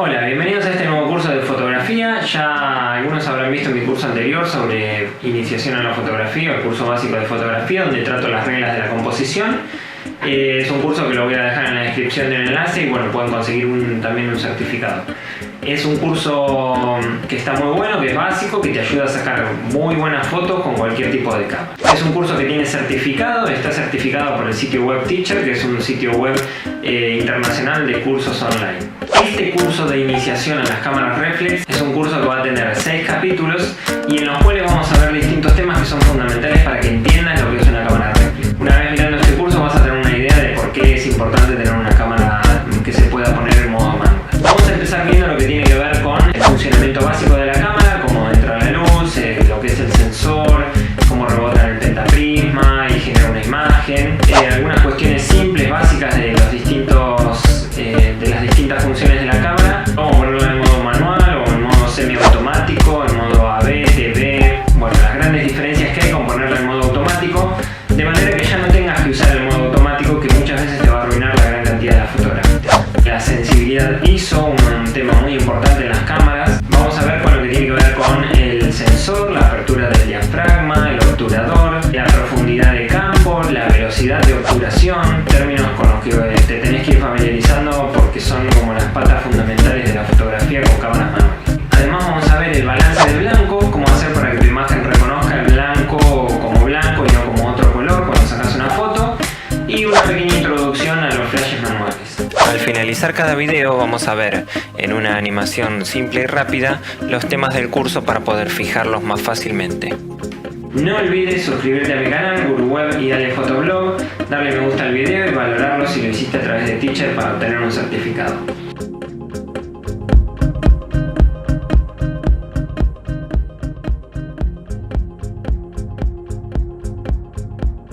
Hola, bienvenidos a este nuevo curso de fotografía. Ya algunos habrán visto mi curso anterior sobre iniciación a la fotografía, el curso básico de fotografía, donde trato las reglas de la composición. Es un curso que lo voy a dejar en la descripción del enlace y bueno, pueden conseguir también un certificado. Es un curso que está muy bueno, que es básico, que te ayuda a sacar muy buenas fotos con cualquier tipo de cámara. Es un curso que tiene certificado, está certificado por el sitio web Teacher, que es un sitio web internacional de cursos online. Este curso de iniciación a las cámaras reflex es un curso que va a tener 6 capítulos y en los cuales vamos a ver distintos temas que son fundamentales para que entiendas lo que es una cámara reflex. Una vez mirando este curso vas a tener una idea de por qué es importante tener una cámara que se pueda poner en modo manual. Vamos a empezar viendo lo que tiene que ver con el funcionamiento básico de la cámara, cómo entra la luz, lo que es el sensor, cómo rebota en el pentaprisma y genera una imagen, algunas cuestiones simples, básicas de las distintas funciones de la cámara, cómo ponerla en modo manual o en modo semiautomático, en modo AB, TV, bueno, las grandes diferencias que hay con ponerla en modo automático, de manera que ya no tengas que usar el modo automático, que muchas veces te va a arruinar la gran cantidad de las fotografías. La sensibilidad ISO, un tema muy importante en las cámaras. Vamos a ver con lo que tiene que ver con el sensor, la apertura del diafragma, el obturador, la profundidad de campo, la velocidad de obturación, términos con los que te tenés que ir familiarizando porque son como las patas fundamentales de la fotografía con cámaras manuales. Además vamos a ver el balance de blanco, cómo hacer para que tu imagen reconozca el blanco como blanco y no como otro color cuando sacas una foto, y una pequeña introducción a los flashes manuales. Al finalizar cada video vamos a ver, en una animación simple y rápida, los temas del curso para poder fijarlos más fácilmente. No olvides suscribirte a mi canal GuruWeb y Dale Fotoblog, darle me gusta al video y valorarlo si lo hiciste a través de Teacher para obtener un certificado.